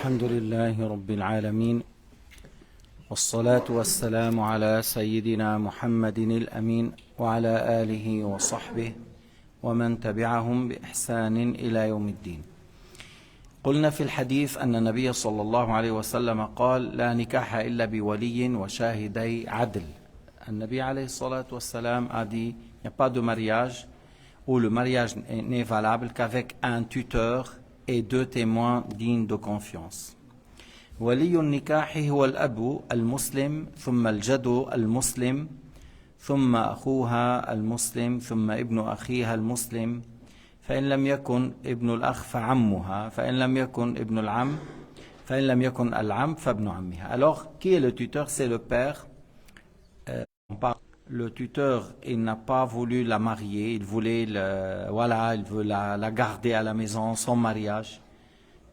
الحمد لله رب العالمين، والصلاة والسلام على سيدنا محمد الأمين وعلى آله وصحبه ومن تبعهم بإحسان إلى يوم الدين. قلنا في الحديث أن النبي صلى الله عليه وسلم قال: لا نكاح إلا بولي وشاهدي عدل. النبي عليه الصلاة والسلام a dit: il n'y a pas de mariage où le mariage n'est valable qu'avec un tuteur et deux témoins dignes de confiance. ولي النكاح هو الأب المسلم ثم الجد المسلم ثم أخوها المسلم ثم ابن أخيها المسلم، فإن لم يكن ابن الأخ فعمها، فإن لم يكن ابن العم، فإن لم يكن العم فابن عمها. Alors, qui est le tuteur? C'est le père. Le tuteur, il n'a pas voulu la marier, il voulait il veut la garder à la maison sans mariage.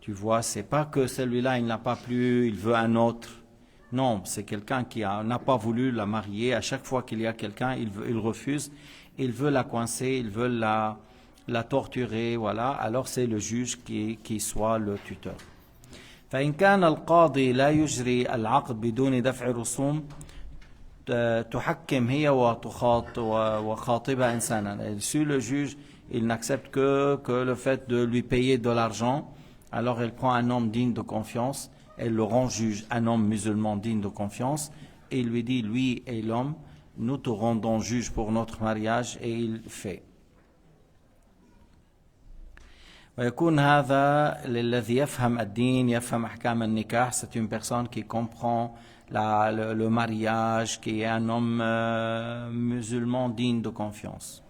Tu vois, c'est pas que celui-là, il n'a pas plu, il veut un autre. Non, c'est quelqu'un qui n'a pas voulu la marier. À chaque fois qu'il y a quelqu'un, il refuse. Il veut la coincer, il veut la torturer, voilà. Alors c'est le juge qui soit le tuteur. فإن كان القاضي لا يجري العقد بدون دفع رسوم تحكم هي وخاطبها إنسانا. Si le juge, il n'accepte que le fait de lui payer de l'argent, alors elle prend un homme digne de confiance, elle le rend juge, un homme musulman digne de confiance, et il lui dit: lui et l'homme, nous te rendons juge pour notre mariage, et il fait. ويكون هذا للذي يفهم الدين يفهم أحكام النكاح. C'est une personne qui comprend le mariage, qui est un homme musulman digne de confiance.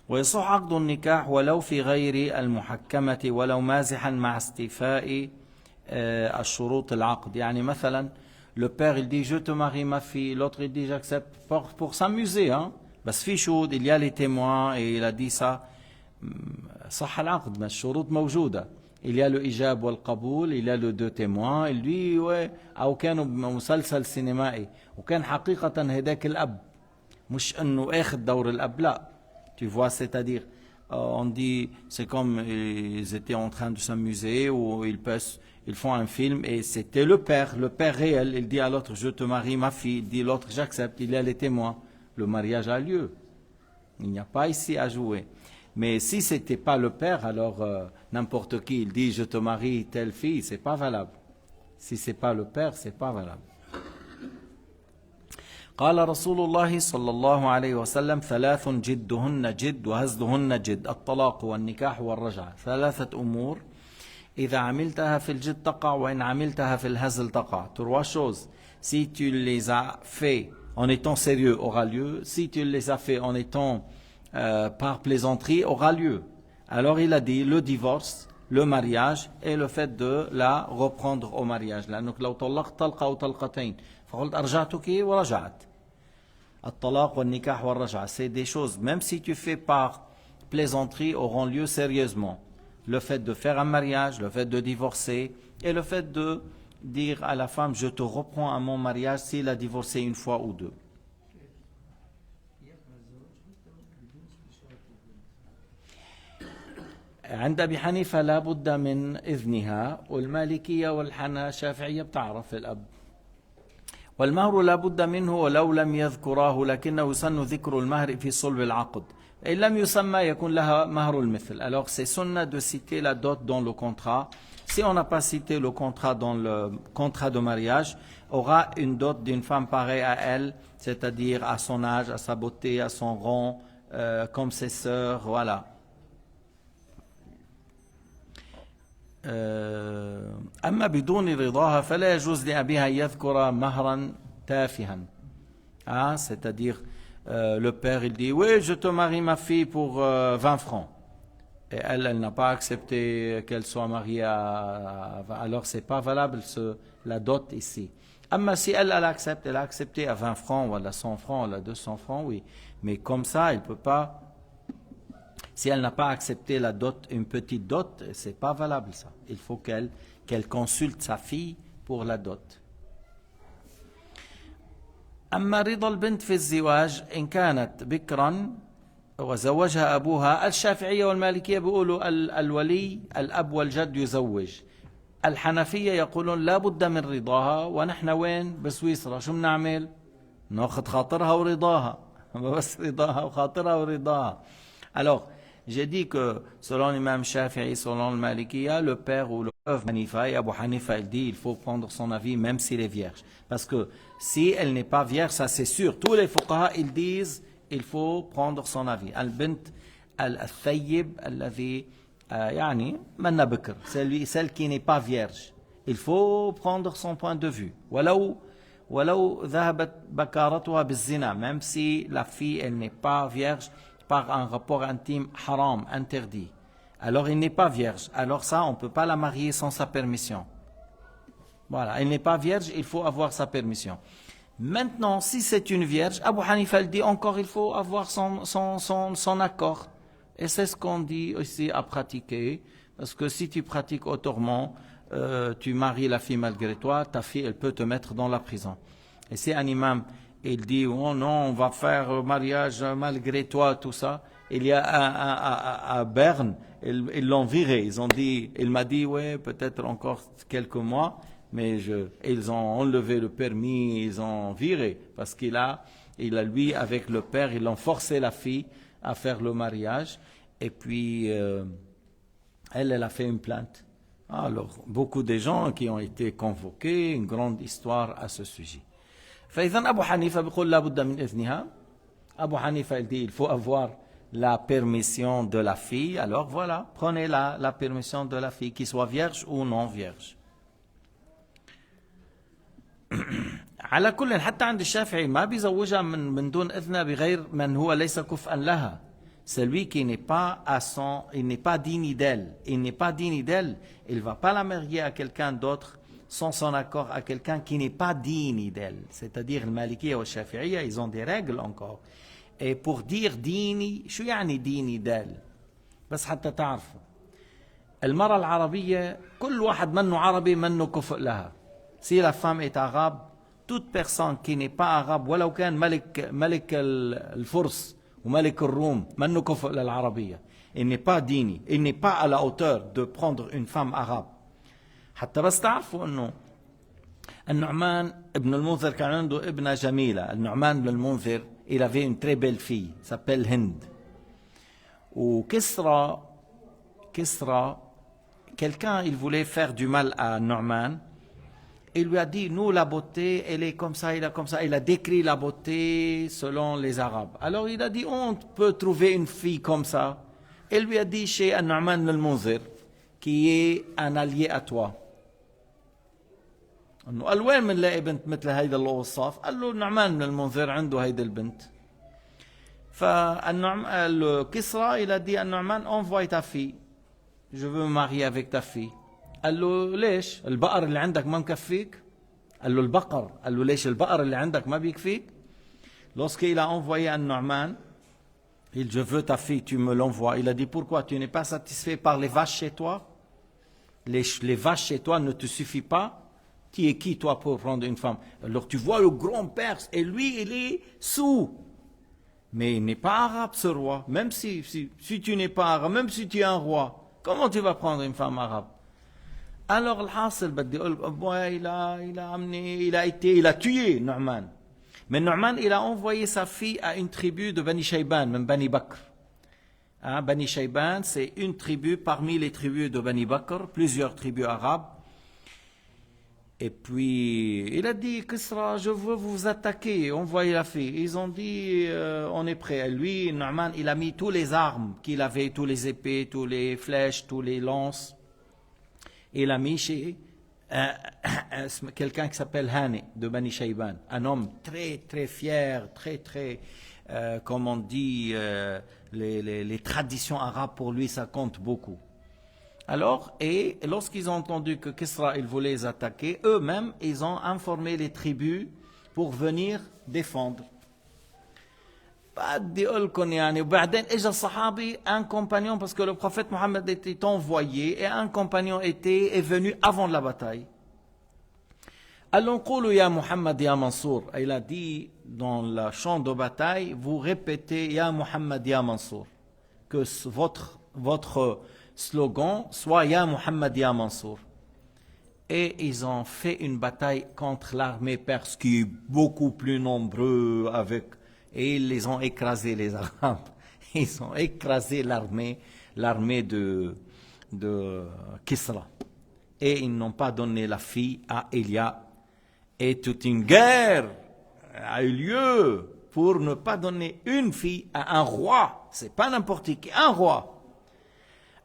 ويصح عقد النكاح ولو في غير المحكمة ولو مازحا مع استيفاء الشروط العقد. يعني مثلا le père il dit: je te marie ma fille, l'autre il dit: j'accepte pour s'amuser, hein. بس في شهود, il y a les témoins, et il a dit ça. صح العقد, mais الشروط موجودة. Il y a le hijab والقبول, il y a le deux témoins. Il dit: ouais, أو كانوا بمسلسل سينمائي وكان حقيقة هداك الأب, مش إنه آخذ دور الأب, لا. Tu vois, c'est-à-dire, on dit, c'est comme ils étaient en train de s'amuser, ou ils font un film, et c'était le père réel. Il dit à l'autre: je te marie ma fille. Il dit l'autre: j'accepte. Il y a les témoins. Le mariage a lieu. Il n'y a pas ici à jouer. Mais si c'était pas le père, alors n'importe qui, il dit: je te marie telle fille, c'est pas valable. Si c'est pas le père, c'est pas valable. قال رسول الله صلى الله عليه وسلم: ثلاث جدهن جد وهزلهن جد، الطلاق والنكاح والرجعة. ثلاثة أمور إذا عملتها في الجد تقع وإن عملتها في الهزل تقع. Trois choses, si tu les as fait en étant sérieux, aura lieu. Si tu les as fait en étant par plaisanterie, aura lieu. Alors il a dit le divorce, le mariage et le fait de la reprendre au mariage. لأنك لو طلقت طلقة أو طلقتين فقلت أرجعتك ورجعت. الطلاق والنكاح والرجعة, c'est des choses, même si tu fais par plaisanterie, auront lieu sérieusement. Le fait de faire un mariage, le fait de divorcer, et le fait de dire à la femme: je te reprends à mon mariage, s'il a divorcé une fois ou deux. عند أبي حنيفة لا بد من إذنها، والمالكية والشافعية بتعرف الأب. والمهر لا بد منه ولو لم يذكراه، لكنه يسن ذكر المهر في صلب العقد. إن لم يسمى يكون لها مهر المثل. Alors c'est sunna de citer la dot dans le contrat. Si on n'a pas cité le contrat dans le contrat de mariage, aura une dot d'une femme pareille à elle, c'est-à-dire à son âge, à sa beauté, à son rang, comme ses sœurs, voilà. أما بدون رضاها فلا يجوز لأبيها يذكر مهرا تافها. C'est-à-dire le père il dit: oui, je te marie ma fille pour 20 francs, et elle n'a pas accepté qu'elle soit mariée alors c'est pas valable la dot ici. أما si elle accepte, elle a accepté à 20 francs, ou à 100 francs, ou à 200 francs, oui, mais comme ça elle peut pas. Si elle n'a pas accepté la dot, une petite dot, c'est pas valable ça. Il faut qu'elle consulte sa fille pour la dot. أما رضا البنت في الزواج إن كانت بكرا وزوجها أبوها. الشافعية والمالكية بيقولوا الولي الأب والجد يزوج. الحنفية يقولون لا بد من رضاها، ونحن وين بسويسرا شو بنعمل؟ ناخذ خاطرها ورضاها، بس رضاها وخاطرها ورضاها. Alors, j'ai dit que selon l'imam Shafi'i, selon le Malikiya, le père ou le Hanifa, et Abu Hanifa il dit il faut prendre son avis même s'il est vierge. Parce que si elle n'est pas vierge, ça c'est sûr. Tous les fuqaha ils disent il faut prendre son avis. Al-bint al-thayyib alladhi يعني منا بكر, celle qui n'est pas vierge. Il faut prendre son point de vue. ولو ذهبت بكارتها بالزنا, même si la fille elle n'est pas vierge par un rapport intime haram, interdit. Alors elle n'est pas vierge. Alors ça, on ne peut pas la marier sans sa permission. Voilà, elle n'est pas vierge, il faut avoir sa permission. Maintenant, si c'est une vierge, Abu Hanifa dit encore il faut avoir son accord. Et c'est ce qu'on dit aussi à pratiquer. Parce que si tu pratiques autrement, tu maries la fille malgré toi, ta fille elle peut te mettre dans la prison. Et si un imam il dit oh non on va faire mariage malgré toi tout ça, il y a à Berne ils l'ont viré, ils ont dit, il m'a dit ouais peut-être encore quelques mois, mais ils ont enlevé le permis, ils ont viré parce il a lui avec le père ils ont forcé la fille à faire le mariage et puis elle a fait une plainte. Alors, beaucoup de gens qui ont été convoqués, une grande histoire à ce sujet. فإذا أبو حنيفة بيقول لا بد من إذنها. Abu Hanifa il dit il faut avoir la permission de la fille. Alors voilà, prenez la permission de la fille, qu'il soit vierge ou non vierge. على كل حتى عند الشافعي ما بيزوجها من دون إذنها بغير من هو ليس كفءا لها. Celui qui n'est pas il n'est pas digne d'elle, il n'est pas digne d'elle, il ne va pas la marier à quelqu'un d'autre sans son accord à quelqu'un qui n'est pas digne d'elle. C'est-à-dire le Maliki et le Shafi'iyya, ils ont des règles encore. Et pour dire dini, شو يعني ديني d'elle؟ بس حتى تعرفوا. المرأة العربية كل واحد منه عربي منه كفء لها. Si la femme est arabe, toute personne qui n'est pas arabe ولو كان ملك الفرس وملك الروم منه كفء للعربية. Il n'est pas digne, il n'est pas à la hauteur de prendre une femme arabe. حتى بس تعرفوا انه النعمان ابن المنذر كان عنده ابنة جميلة. النعمان بن المنذر il avait une très belle fille s'appelle Hind. وكسرى quelqu'un il voulait faire du mal à Nu'man. Il lui a dit, nous, la beauté, elle est comme ça, elle est comme ça. Il a décrit la beauté selon les Arabes. Alors il a dit, on peut trouver une fille comme ça. Il lui a dit chez An-Nu'man al-Munzir, qui est un allié à toi. قال وين بنلاقي بنت مثل هيدا الوصاف؟ قال له النعمان بن المنذر عنده هيدي البنت. فالكسرى il a dit à Nu'man, envoie ta fille. Je veux me marier avec ta fille. قال له ليش؟ البقر اللي عندك ما مكفيك؟ قال له البقر، قال له ليش البقر اللي عندك ما بيكفيك؟ Lorsqu'il a envoyé un Nu'man, il dit je veux ta fille, tu me l'envoies. Il a dit pourquoi tu n'es pas satisfait par les vaches chez toi? Les vaches chez toi ne te suffisent pas? Tu es qui toi pour prendre une femme? Alors tu vois le grand Perse et lui il est sourd. Mais il n'est pas arabe ce roi. Même si tu n'es pas arabe, même si tu es un roi, comment tu vas prendre une femme arabe? Alors الحاصل بدي اقول il a tué Nu'man. Mais Nu'man il a envoyé sa fille à une tribu de Bani Shayban, même Bani Bakr. Bani Shayban c'est une tribu parmi les tribus de Bani Bakr, plusieurs tribus arabes. Et puis il a dit Kisra, je veux vous attaquer, envoyez la fille. Ils ont dit on est prêt. Lui Nu'man il a mis tous les armes qu'il avait, tous les épées, tous les flèches, tous les lances. Il a mis chez quelqu'un qui s'appelle Hani de Bani Shayban, un homme très très fier, très comme on dit, les traditions arabes pour lui ça compte beaucoup. Alors, et lorsqu'ils ont entendu que Kisra il voulait les attaquer, eux-mêmes ils ont informé les tribus pour venir défendre. بدي اقول لكم يعني وبعدين اجى الصحابي un compagnon parce que le prophète Mohammed était envoyé et un compagnon est venu avant la bataille. Allons قولوا يا محمد يا منصور. Il a dit dans le champ de bataille vous répétez يا محمد يا منصور, que votre slogan soit يا محمد يا منصور. et ils ont fait une bataille contre l'armée perse qui est beaucoup plus nombreuse et ils les ont écrasés, les Arabes. Ils ont écrasé l'armée de Kisra. Et ils n'ont pas donné la fille à Elia. Et toute une guerre a eu lieu pour ne pas donner une fille à un roi. C'est pas n'importe qui, un roi.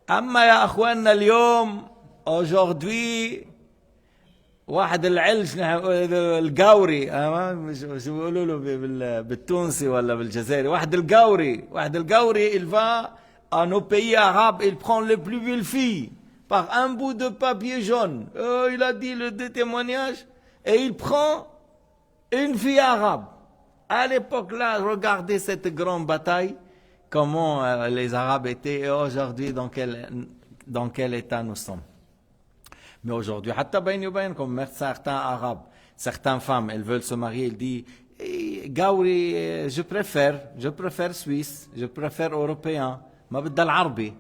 Amma ya akhwana al-yom, aujourd'hui, واحد العلش القاوري شو بيقولوا له بالتونسي ولا بالجزائري واحد القاوري il va à nos pays arabes, il prend les plus belles filles par un bout de papier jaune. Il a dit le témoignage et il prend une fille arabe. À l'époque là, regardez cette grande bataille, comment les Arabes étaient et aujourd'hui dans quel état nous sommes. Mais aujourd'hui, comme certains Arabes, certaines femmes, elles veulent se marier, elles disent Gauri, je préfère Suisse, je préfère Européen, ma بدها العربي.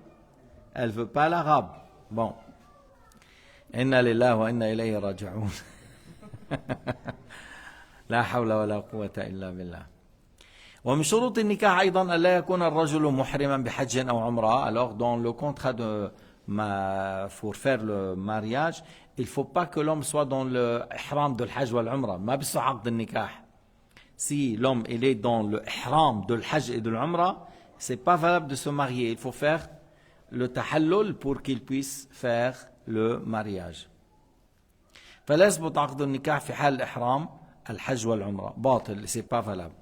Elle veut pas l'arabe. Bon. Inna lillahi wa inna ilayhi raji'un. لا حول ولا قوة إلا بالله. ومن شروط النكاح أيضا ألا يكون الرجل محرما بحج أو عمرة. Alors dans le contrat pour faire le mariage, il faut pas que l'homme soit dans le ihram de l'hajj ou l'umrah. ما بصح عقد النكاح. Si l'homme il est dans le ihram de l'hajj et de l'umrah, c'est pas valable de se marier. Il faut faire le tahallul pour qu'il puisse faire le mariage. فلا يثبت عقد النكاح في حال الإحرام الحج والعمرة. باطل, c'est pas valable.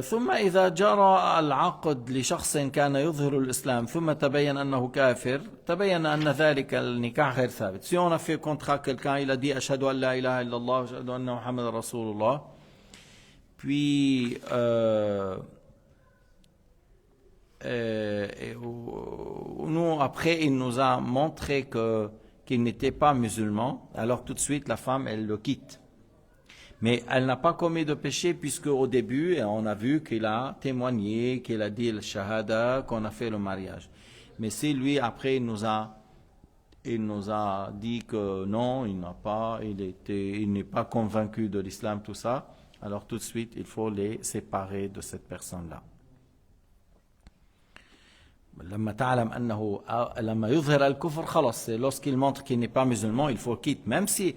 ثم إذا جرى العقد لشخص كان يظهر الإسلام ثم تبين أنه كافر, تبين أن ذلك النكاح غير ثابت. Si on a fait contrat, quelqu'un il a dit أشهد أن لا إله إلا الله أشهد أن محمد رسول الله, puis nous après il nous a montré qu'il n'était pas musulman, alors tout de suite la femme elle le quitte. Mais elle n'a pas commis de péché puisque au début, on a vu qu'il a témoigné, qu'il a dit le shahada, qu'on a fait le mariage. Mais si lui, après, il nous a dit que non, il n'est pas convaincu de l'islam, tout ça, alors tout de suite, il faut les séparer de cette personne-là. لما يظهر الكفر خلاص, lorsqu'il montre qu'il n'est pas musulman, il faut quitter, même si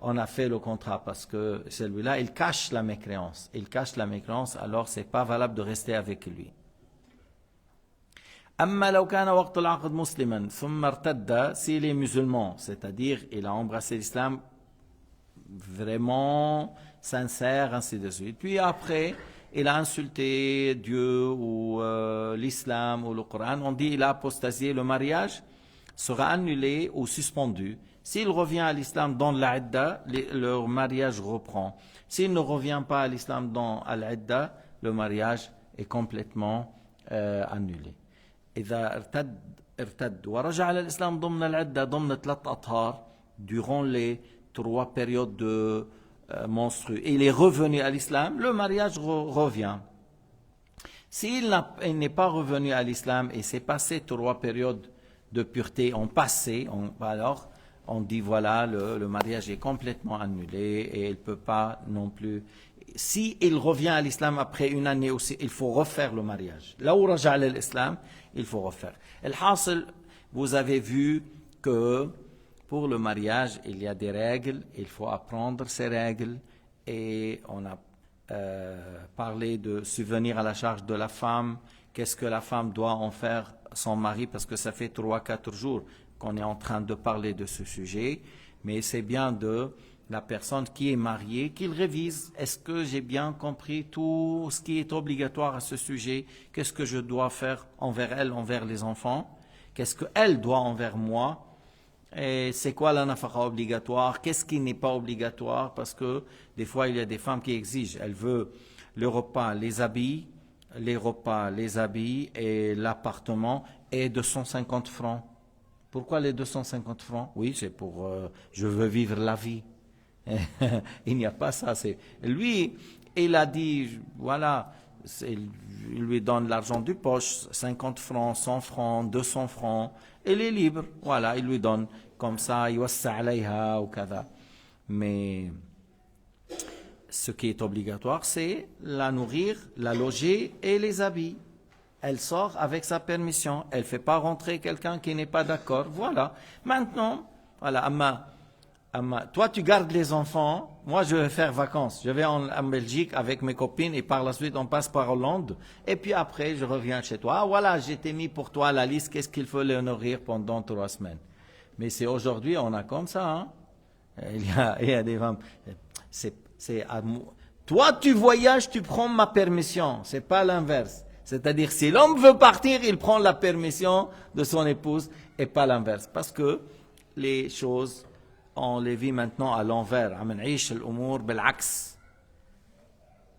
on a fait le contrat, parce que celui-là, il cache la mécréance. Alors c'est pas valable de rester avec lui. أما لو كان وقت العقد مسلما ثم ارتد, s'il est musulman, c'est-à-dire il a embrassé l'islam vraiment sincère, ainsi de suite. Puis après, il a insulté Dieu ou l'islam ou le Coran, on dit il a apostasié, le mariage sera annulé ou suspendu. S'il revient à l'islam dans l'Idda, le mariage reprend. S'il ne revient pas à l'islam dans l'Idda, le mariage est complètement annulé. إذا ارتد ورجع على الإسلام ضمن العدة ضمن 3 أطهار, durant les 3 périodes de menstrues, il est revenu à l'islam, le mariage revient. S'il n'est pas revenu à l'islam et s'est passé 3 périodes de pureté ont passé, alors on dit voilà, le mariage est complètement annulé et il ne peut pas non plus. Si il revient à l'islam après une année aussi, il faut refaire le mariage. Là où raja l'islam, il faut refaire. El-Hasil, vous avez vu que pour le mariage, il y a des règles, il faut apprendre ces règles et on a parlé de subvenir à la charge de la femme. Qu'est-ce que la femme doit en faire son mari, parce que ça fait 3-4 jours qu'on est en train de parler de ce sujet, mais c'est bien de la personne qui est mariée qu'il révise. Est-ce que j'ai bien compris tout ce qui est obligatoire à ce sujet? Qu'est-ce que je dois faire envers elle, envers les enfants? Qu'est-ce qu'elle doit envers moi? Et c'est quoi la nafaqa obligatoire? Qu'est-ce qui n'est pas obligatoire? Parce que des fois il y a des femmes qui exigent, elle veut le repas, les habits et l'appartement et 250 francs. Pourquoi les 250 francs? Oui, c'est pour je veux vivre la vie. Il n'y a pas ça. Lui, il a dit, voilà, Il lui donne l'argent du poche, 50 francs, 100 francs, 200 francs. Elle est libre. Voilà, il lui donne comme ça, يوسع عليها وكذا. Mais ce qui est obligatoire, c'est la nourrir, la loger et les habits. Elle sort avec sa permission. Elle ne fait pas rentrer quelqu'un qui n'est pas d'accord. Voilà. Maintenant, voilà, toi, tu gardes les enfants. Moi, je vais faire vacances. Je vais en Belgique avec mes copines et par la suite, on passe par Hollande. Et puis après, je reviens chez toi. Ah, voilà, j'ai t'ai mis pour toi la liste. Qu'est-ce qu'il faut les nourrir pendant 3 semaines. Mais c'est aujourd'hui, on a comme ça. Hein? Il y a des femmes. Toi, tu voyages, tu prends ma permission. C'est pas l'inverse. C'est-à-dire, si l'homme veut partir, il prend la permission de son épouse et pas l'inverse. Parce que les choses, on les vit maintenant à l'envers. عم نعيش الأمور بالعكس.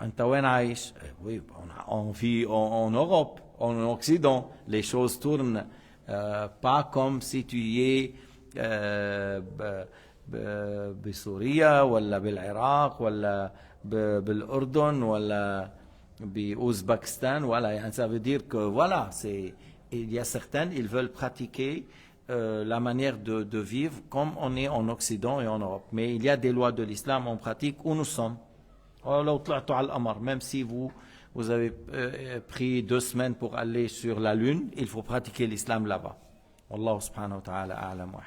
أنت وين عايش? Oui, on vit en Europe, en Occident. Les choses tournent pas comme si tu y es بسوريا ولا بالعراق ولا بالأردن ولا بأوزبكستان. Voilà, ça veut dire que voilà, il y a certaines, ils veulent pratiquer la manière de vivre comme on est en Occident et en Europe. Mais il y a des lois de l'islam en pratique où nous sommes. Même si vous avez pris 2 semaines pour aller sur la lune, il faut pratiquer l'islam là-bas. Wallahu subhanahu wa ta'ala a'lam wa